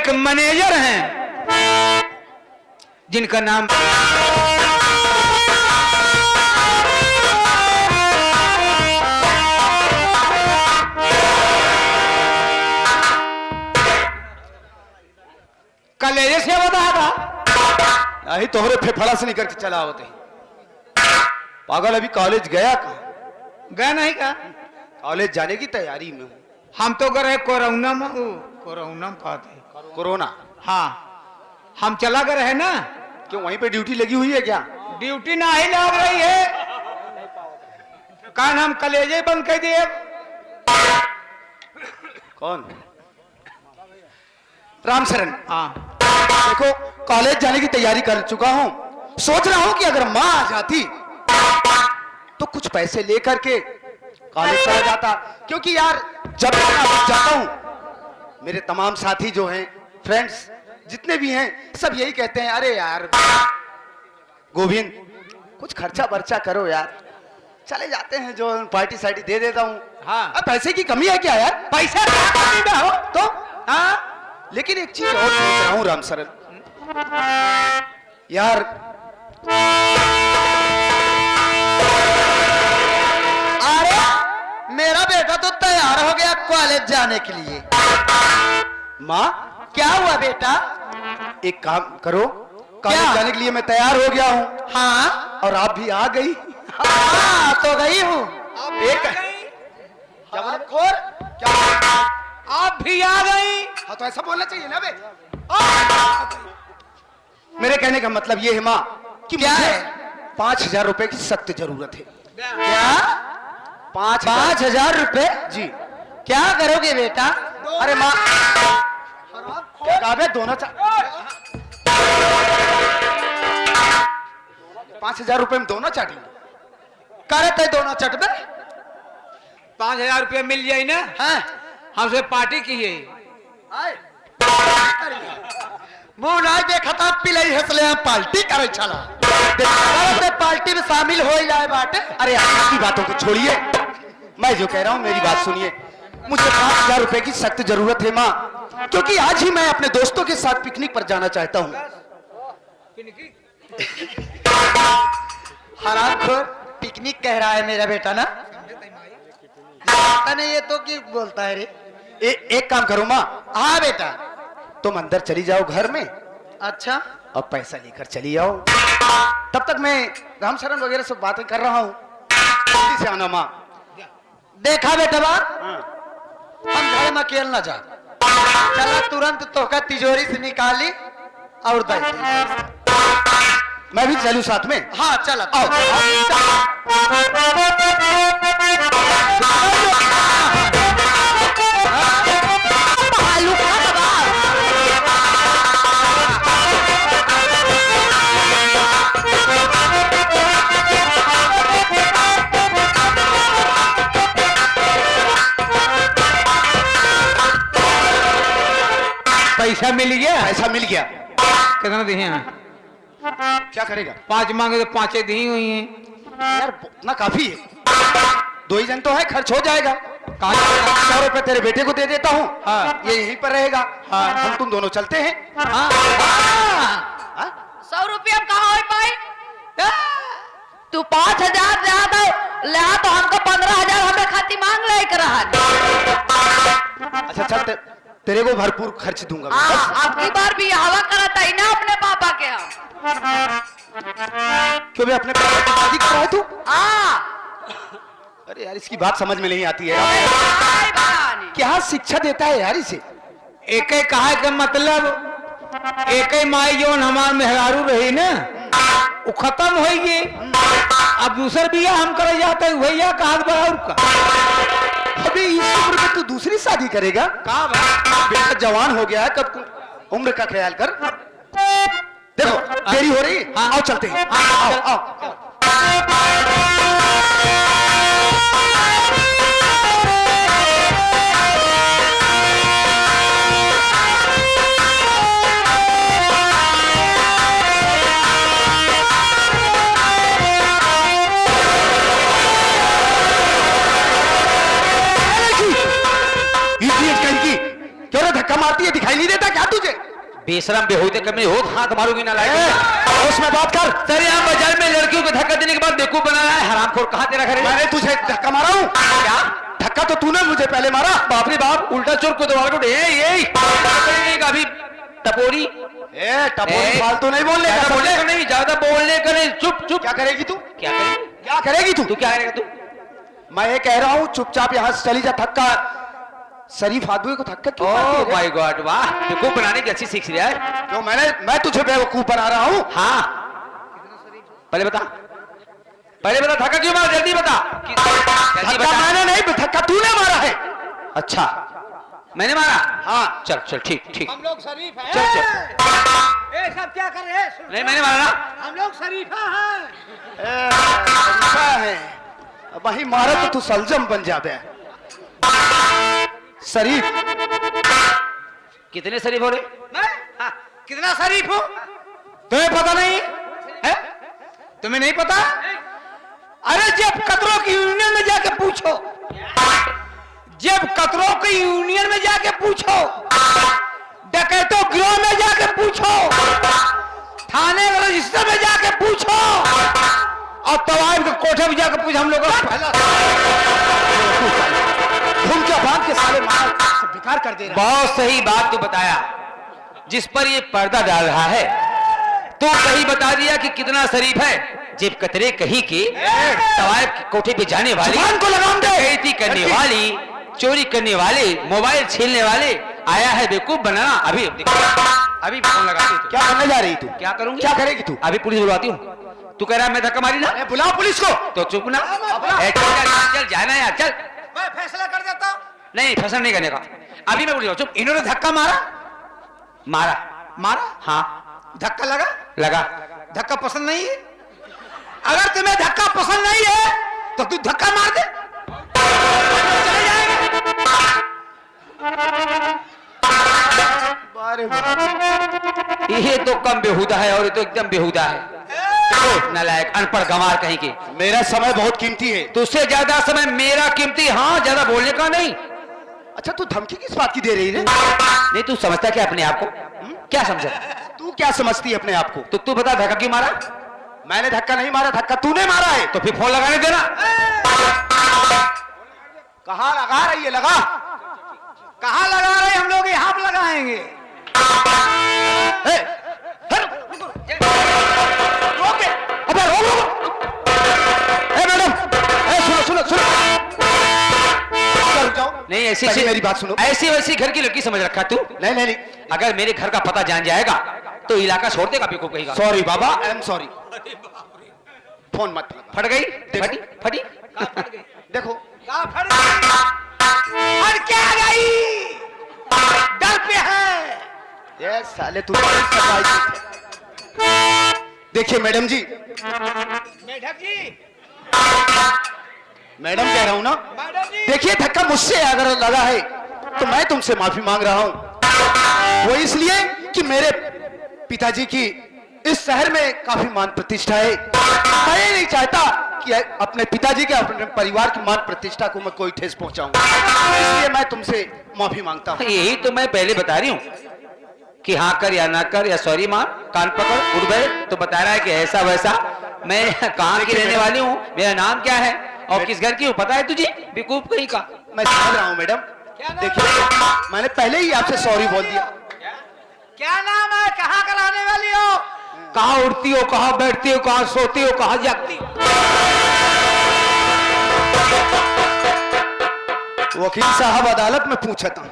एक मैनेजर हैं जिनका नाम कलेजे से बता था यही तोहरे फेफड़ा से निकल के चला होते पागल। अभी कॉलेज गया कहाँ? गए नहीं का कॉलेज जाने की तैयारी में हूँ। हम तो गए कोरोना में कोरोना में कहते कोरोना। हाँ हम चला गए है ना। क्यों वहीं पे ड्यूटी लगी हुई है क्या? ड्यूटी ना ही लग रही है कान हम कलेजे बंद कर दिए। कौन? रामशरण। हाँ देखो कॉलेज जाने की तैयारी कर चुका हूँ। सोच रहा हूँ कि अगर माँ आ जाती तो कुछ पैसे लेकर के कॉलेज चला जाता, क्योंकि यार जब मैं जाता हूँ मेरे तमाम साथी जो हैं, फ्रेंड्स जितने भी हैं, सब यही कहते हैं अरे यार गोविंद कुछ खर्चा बर्चा करो यार। चले जाते हैं जो पार्टी साइटी दे देता हूँ। हाँ अब पैसे की कमी है क्या यार? पैसा क्या कमी में हो तो हाँ लेकिन एक चीज और सोच रहा हूँ रामशरण यार, अरे मेरा बेटा तो तैयार हो गया कॉलेज जाने के लिए। माँ क्या हुआ बेटा? एक काम करो, कॉलेज जाने के लिए मैं तैयार हो गया हूँ। हाँ और आप भी आ गई। हाँ तो गई हूँ। एक क्या बोले? खोर क्या? आप भी आ गई। हाँ तो ऐसा बोलना चाहिए ना बे। मेरे कहने का मतलब ये है माँ कि क्या मुझे है? 5,000 रुपए की सख्त जरूरत है। क्या? 5,000 रुपए? जी। क्या करोगे बेटा? अरे माँ क्या कहा बे? दोनों 5,000 रुपए में दोनों चाटेंगे। करते दोनों चटबे। 5,000 रुपया मिल जाए ना। हाँ हमसे पार्टी की है। मुंह नहीं देखा था पिलई हंसले हम पार्टी करे चला। देखते पार्टी में शामिल हो ही जाए बाटे। अरे आपकी बातों को छोड़िए, मैं जो कह रहा हूँ मेरी बात सुनिए। मुझे 5,000 रुपए की सख्त जरूरत है माँ, क्योंकि आज ही मैं अपने दोस्तों के साथ पिकनिक पर जाना चाहता हूँ। हरामखोर पिकनिक कह रहा है मेरा बेटा ना। नहीं ये तो की बोलता है रे। एक काम करो माँ, हाँ बेटा। तुम अंदर चली जाओ घर में अच्छा और पैसा लेकर चली आओ। तब तक मैं रामशरण वगैरह सब बातें कर रहा हूँ। जल्दी से आना माँ। देखा बेटा बात, हम घर में अकेले ना जा। चला तुरंत तो का तिजोरी से निकाली और दे दी। मैं भी चलूं साथ में? हाँ चला आओ। पैसा मिल गया। ऐसा मिल गया। कितना दिए हैं? क्या करेगा? 5 मांगे तो 5 दी हुई हैं। यार ना काफी है, 2 ही जन तो है, खर्च हो जाएगा। 100 रुपए तेरे बेटे को दे देता हूँ। हाँ ये यहीं पर रहेगा। हाँ हम तुम दोनों चलते हैं। हाँ 100 रुपया कहाँ हो पाई? तू 5,000 ज्यादा ले तो हमको 15,000 हमें खाती मांग ले कर रहा। अच्छा चल तेरे को भरपूर खर्च दूंगा। अब की बार भी हवा करता ही ना अपने पापा के यहाँ। क्यों भी अपने पापा की शादी कर रहा है तू? हाँ अरे यार इसकी बात समझ में नहीं आती है। भाई बहाने। क्या शिक्षा देता है यार इसे? एक ही कहा के मतलब एक ही माई जो हमार मेहरारू रही ना वो खत्म हो गई। अब दूसर बिया हम करे जाते हैं भैया कहा बराबर का। अभी इस उम्र में तू दूसरी शादी करेगा? कहा बेटा जवान हो गया है, कब उम्र का ख्याल कर। देखो देरी हो रही। हाँ। आओ चलते हैं। आओ आओ। धक्का मारती है, दिखाई नहीं देता क्या तुझे? बेशरम बेहूदे कमी हो हाथ मारूंगी ना लाएगी उसमें बात कर। सर यहाँ बाजार में लड़कियों को धक्का देने के बाद बेवकूफ बना रहा है हरामखोर। कहाँ तेरा घर है? मैंने तुझे धक्का मारा हूँ? क्या धक्का तो तूने मुझे पहले मारा। बाप रे बाप उल्टा चोर को दबाड़ को अभी टपोरी टपोरी फालतू नहीं बोलने का। बोलने का नहीं, ज्यादा बोलने का नहीं। चुप चुप। क्या करेगी तू? क्या करेगी? क्या करेगी तू? तू क्या करेगा तू? मैं ये कह रहा हूँ चुपचाप यहाँ से चली जा। धक्का शरीफ आदमी को धक्का क्यों मारती है? ओह माय गॉड, वाह बेवकूफ बनाने की अच्छी सीख लिया है। क्यों मैं तुझे बेवकूफ बना रहा हूँ? हाँ पहले बता, पहले बता धक्का क्यों मारा, जल्दी बता। जल्दी धक्का बता। मैंने नहीं, धक्का तूने मारा है। अच्छा मैंने मारा? हाँ चल चल ठीक ठीक। हम लोग शरीफ हैं। चल चल। ए सब क्या कर रहे हैं? नहीं मैंने मारा ना। हम लोग शरीफा हैं। ऐसा है, वही मारा तो तू सलजम बन जाबे। शरीफ कितने शरीफ हो रहे? मैं कितना शरीफ हूँ? तुम्हें पता नहीं है? तुम्हें नहीं पता? अरे जब कतरों की यूनियन में जाके पूछो, जब कतरों की यूनियन में जाके पूछो, डकैतों गिरोह में जाके पूछो, थाने रजिस्टर में जाके पूछो, और तवाइफ के कोठे में जाके पूछो। हम लोग घूम क्या बांध के साले मार बेकार कर दे रहा। बहुत सही बात तू बताया, जिस पर ये पर्दा डाल रहा है। तू सही बता दिया कि कितना शरीफ है। जेब कतरे कहीं की तवाइफ के कोठे पे जाने वाली, जुबान को लगाम दे। डकैती करने वाली, चोरी करने वाले, मोबाइल छीनने वाले आया है बेवकूफ बनाना। अभी अभी फोन लगाती हूँ। क्या करने जा रही तू? क्या करूंगी? क्या करेगी तू? अभी पुलिस बुलवाती हूँ। तू कह रहा है मैं धक्का मारी ना, अरे बुलाओ पुलिस को। तो चुप ना। ए, चल जाना यार, चल। मैं फैसला कर देता हूँ। नहीं फैसला नहीं करने का, अभी मैं पुलिस चुप। इन्होंने धक्का मारा, मारा मारा? हाँ धक्का लगा? लगा। धक्का पसंद नहीं है? अगर तुम्हें धक्का पसंद नहीं है तो तू धक्का मार दे, चले जाएंगे। बारे बारे। ये तो कम बेहुदा है और ये तो एकदम बेहुदा है। तो नालायक अनपढ़ गंवार कहीं के। मेरा समय बहुत कीमती है। तुझसे ज्यादा समय मेरा कीमती। हाँ ज्यादा बोलने का नहीं। अच्छा तू धमकी किस बात की दे रही है? नहीं तू समझता क्या अपने आप को? क्या समझा? तू क्या समझती है अपने आप को? तो तू बता धक्का क्यों मारा? मैंने धक्का नहीं मारा, धक्का तूने मारा है। तो फिर फोन लगाने देना। कहाँ लगा रही है? लगा। कहाँ लगा रहे? हम लोग यहाँ पे लगाएंगे। ए, हर, रोके, अबे रोको। ए मैडम, ए सुनो सुनो सुनो। चल जाओ। नहीं ऐसी पहले मेरी बात सुनो। ऐसी वैसी घर की लड़की समझ रखा तू। नहीं नहीं नहीं, अगर मेरे घर का पता जान जाएगा तो इलाका छोड़ देगा बेवकूफ कहेगा। Sorry Baba, I am sorry. Phone मत लगा। फट गई? फटी फटी। देखो कहाँ फट गई? फट क्या गई? डर पे है। ये साले तू देखिए मैडम जी, मैडम जी, मैडम कह रहा हूं ना। मैडम जी। देखिए धक्का मुझसे अगर लगा है तो मैं तुमसे माफी मांग रहा हूं। वो इसलिए कि मेरे पिताजी की इस शहर में काफी मान प्रतिष्ठा है। मैं नहीं चाहता कि अपने पिताजी के, अपने परिवार की मान प्रतिष्ठा को मैं कोई ठेस पहुंचाऊं, इसलिए मैं तुमसे माफी मांगता हूं। यही तो मैं पहले बता रही हूँ कि हाँ कर या ना कर, या सॉरी मां, कान पकड़ उड़ गए। तो बता रहा है कि ऐसा वैसा। मैं कहाँ की रहने वाली हूँ, मेरा नाम क्या है और किस घर की हूँ पता है तुझे? बेवकूफ कहीं का। मैं समझ रहा हूं मैडम। देखिए मैंने पहले ही आपसे सॉरी बोल दिया। क्या नाम है? कहाँ का रहने वाली हो? कहाँ उड़ती हो, कहाँ बैठती हो, कहाँ सोती हो, कहाँ जागती हो? वकील साहब अदालत में पूछा था।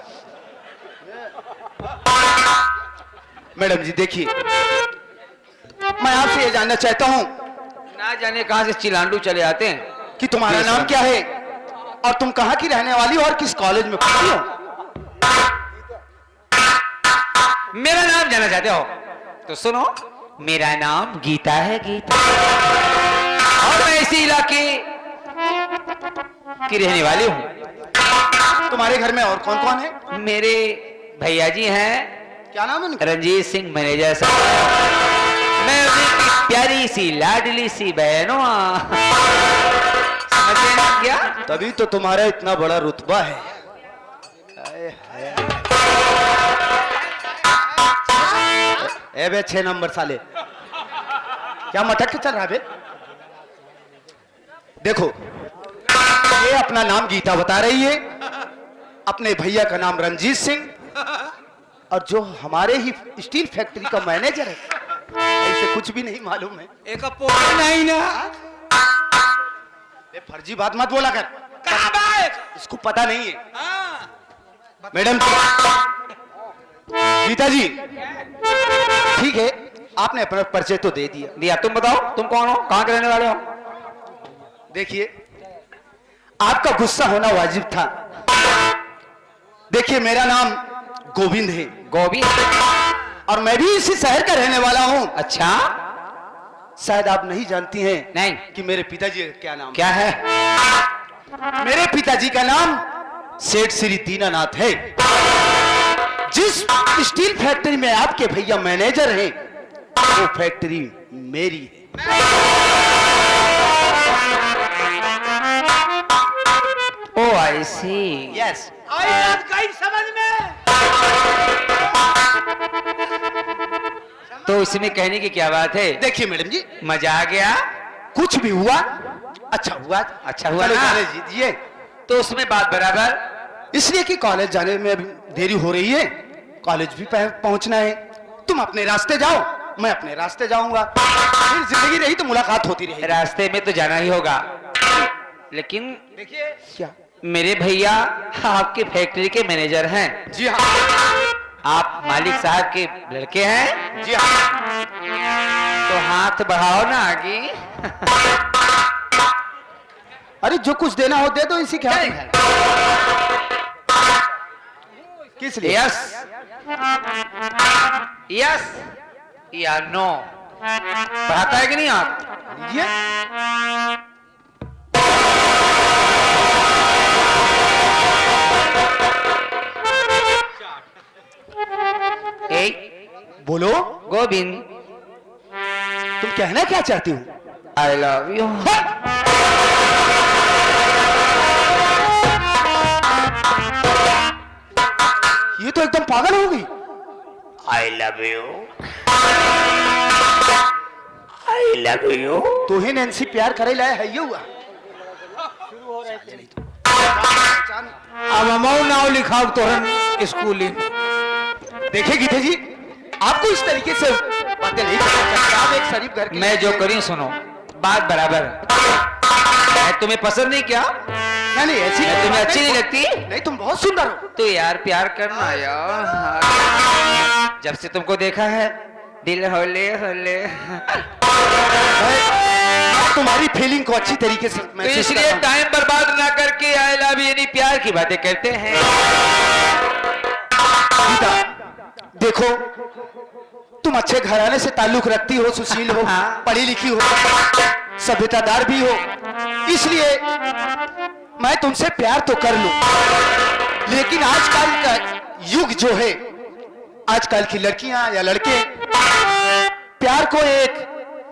मैडम जी देखिए, मैं आपसे ये जानना चाहता हूं ना जाने कहां से चिलांडू चले आते हैं कि तुम्हारा नाम क्या है और तुम कहां की रहने वाली हो और किस कॉलेज में पढ़ती हो? मेरा नाम जानना चाहते हो तो सुनो, मेरा नाम गीता है, गीता। और मैं इसी इलाके की रहने वाली हूँ। तुम्हारे घर में और कौन कौन है? मेरे भैया जी हैं, क्या नाम है उनका? रंजीत सिंह मैनेजर साहब। मैं उनकी प्यारी सी लाडली सी बहनों। समझे ना क्या? तभी तो तुम्हारा इतना बड़ा रुतबा है। ए बे 6 नंबर साले, क्या मटक के चल रहा है बे? देखो, ये अपना नाम गीता बता रही है, अपने भैया का नाम रंजीत सिंह, और जो हमारे ही स्टील फैक्ट्री का मैनेजर है, ऐसे कुछ भी नहीं मालूम है। एक पोल नहीं ना। ये फर्जी बात मत बोला कर, कहाँ बात? इसको पता नहीं है। हाँ। मैडम जी, गीता जी, ठीक है, आपने अपना परिचय तो दे दिया। दिया, तुम बताओ तुम कौन हो, कहाँ के रहने वाले हो? देखिए, आपका गुस्सा होना वाजिब था। देखिए, मेरा नाम गोविंद है, गोभी। और मैं भी इसी शहर का रहने वाला हूँ। अच्छा, शायद आप नहीं जानती हैं नहीं, कि मेरे पिताजी का क्या नाम क्या है? है। मेरे पिताजी का नाम सेठ श्री दीनानाथ है। जिस स्टील फैक्ट्री में आपके भैया मैनेजर हैं, वो फैक्ट्री मेरी है। ओ आई सी। यस। आई बात कहीं समझ में। तो इसमें कहने की क्या बात है? देखिए मैडम जी, मजा आ गया। कुछ भी हुआ अच्छा हुआ। अच्छा हुआ चलो ना? कॉलेज जीतिए। तो उसमें बात बराबर। इसलिए कि कॉलेज जाने में अभी देरी हो रही है, कॉलेज भी पहुंचना है। तुम अपने रास्ते जाओ, मैं अपने रास्ते जाऊंगा, फिर जिंदगी रही तो मुलाकात होती रहेगी। रास्ते में तो जाना ही होगा, लेकिन देखिए क्या, मेरे भैया आपके फैक्ट्री के मैनेजर हैं। जी हाँ, आप मालिक साहब के लड़के हैं। जी हाँ। तो हाथ बढ़ाओ ना आगे। अरे जो कुछ देना हो दे दो, इसी क्या किस लिए? यस यस या नो? बढ़ाता है कि नहीं आप? लीजिए। बोलो गोविंद, तुम कहना क्या चाहती हो? I love you. ये तो एकदम पागल हो गई। I love you, I love you. तो ही नैन्सी प्यार करे लाया है, ये हुआ। अब अमाउ नाव लिखाओ तोरन स्कूल। देखिए गीता जी, आपको इस तरीके से बातें नहीं करनी चाहिए। आप एक शरीफ घर के मैं जो करी सुनो, बात बराबर। मैं तुम्हें पसंद नहीं क्या? नहीं ऐसी मैं तुम्हें अच्छी नहीं लगती? नहीं, तुम बहुत सुंदर हो। तो यार प्यार करना यार। जब से तुमको देखा है दिल होले होले। तुम्हारी फीलिंग को अच्छी तरीके से तो महसूस इसलिए करता हूं। टाइम बर्बाद ना करके आई लव यानी प्यार की बातें करते हैं। गीता, देखो, तुम अच्छे घराने से ताल्लुक रखती हो, सुशील हो, हाँ। पढ़ी लिखी हो, सभ्यतादार भी हो, इसलिए मैं तुमसे प्यार तो कर लूं, लेकिन आजकल का युग जो है, आजकल की लड़कियां या लड़के प्यार को एक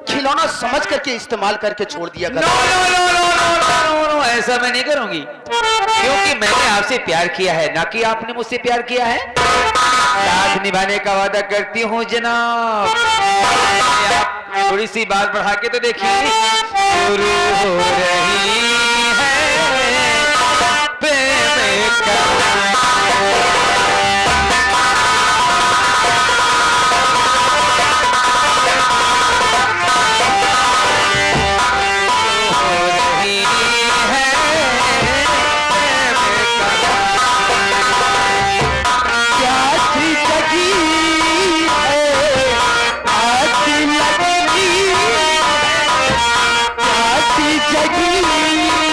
खिलौना समझ करके इस्तेमाल करके छोड़ दिया नो करते हैं। No no no no no no, ऐसा मैं नहीं करूंगी, क्योंकि मैंने आपसे प्यार किया है, ना कि आपने मुझसे प्यार किया है। साथ निभाने का वादा करती हूँ जनाब। आप थोड़ी सी बात बढ़ा के तो देखिए। शुरू हो रही है प्रेम कहानी। जगी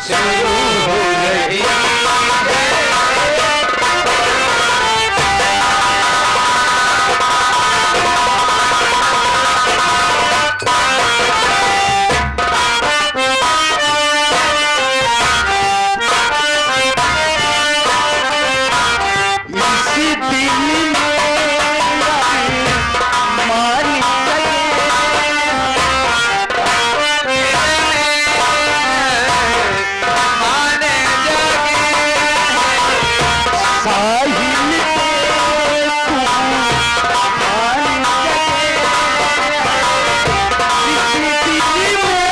शुरू हो रही इसी दिल में मारी माने जगे साहिल पे तू मारी इसी दिल में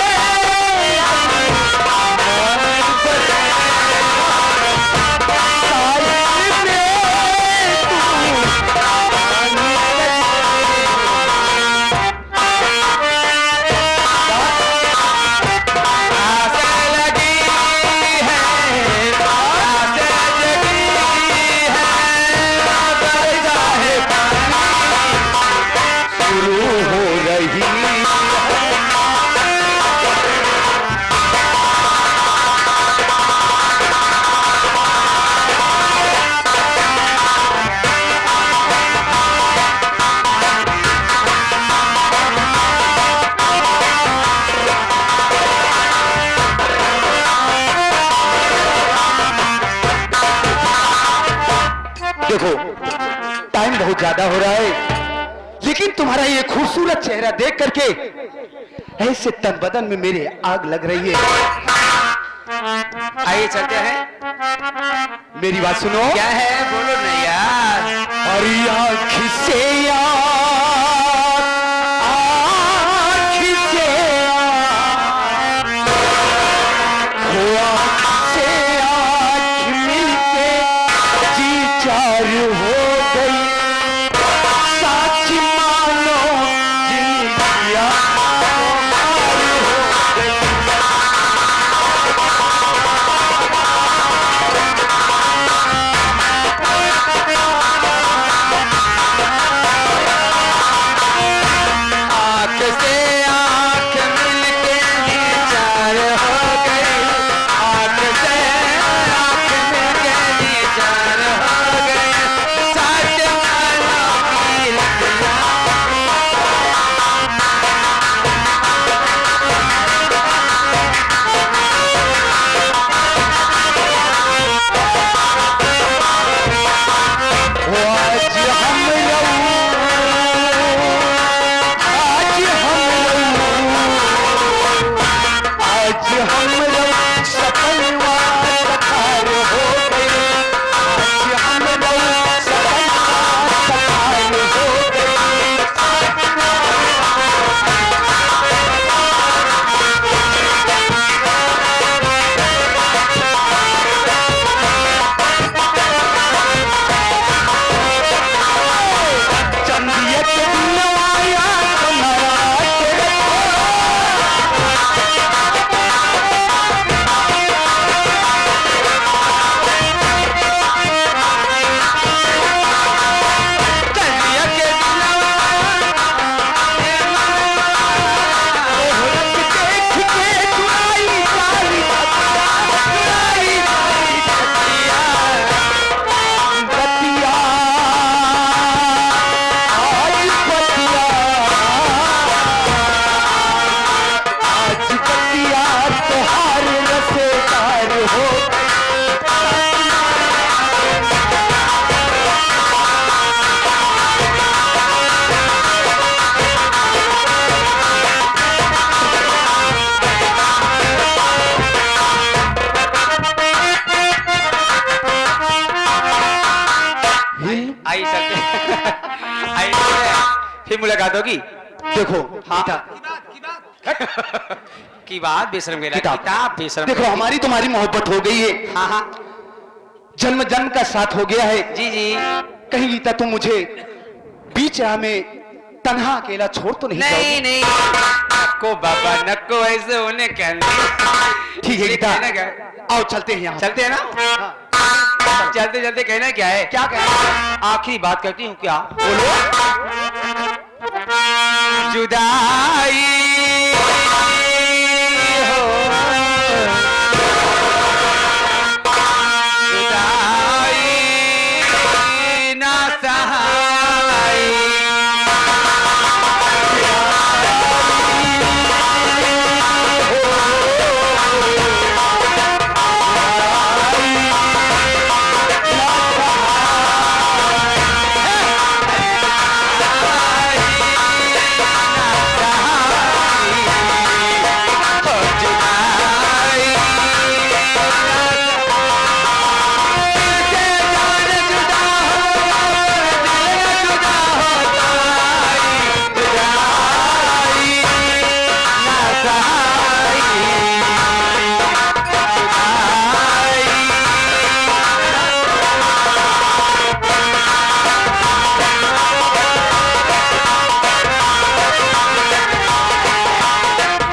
आसे लगी है आसे जगी है बरसा है पानी शुरू हो रही देखो टाइम बहुत ज्यादा हो रहा है, लेकिन तुम्हारा ये खूबसूरत चेहरा देख करके ऐसे तन बदन में मेरे आग लग रही है। आइए चलते हैं। मेरी बात सुनो। क्या है बोलो नहीं यार। हरी आँख से यार, आँख से यार, वो आँख से आँख मिलके जी चार हो गई। सच मानो जिंदगियाँ पार हो गई। आँख से आँख मिलके चार हो गई। आँख से आँख मिलके चार हो गई। सच मानो की लगियां वो आज हम रहूं, आज हम रहूं, आज हम रहूं, सपनवा सकार हो गई। आज हम रहूं, सपनवा सकार हो गई। चंदिया के दिन आया तुम्हारा तेरे चलिया के तोहरत देख के चुराई वाली चुराई वाली बतिया आज बतिया आज बतिया तोहार रसेदार हो आई चलते आई फिर मुलाकात होगी। देखो हाँ बेटा, की बात बेशरम मेरा किताब। किताब बेशरम देखो हमारी तुम्हारी मोहब्बत हो गई है, हाँ हाँ जन्म जन्म का साथ हो गया है। जी जी कहीं गीता तुम मुझे बीच राह में तन्हा अकेला छोड़ तो नहीं नहीं जाओगे? नहीं नको बाबा नको ऐसे होने क्या ठीक है गीता, कहना क्या है? आओ चलते हैं यहाँ। चलते हैं ना। चलते चलते कहना क्या है? क्या कहना? आखिरी बात करती हूँ क्या? बोलो। जुदाई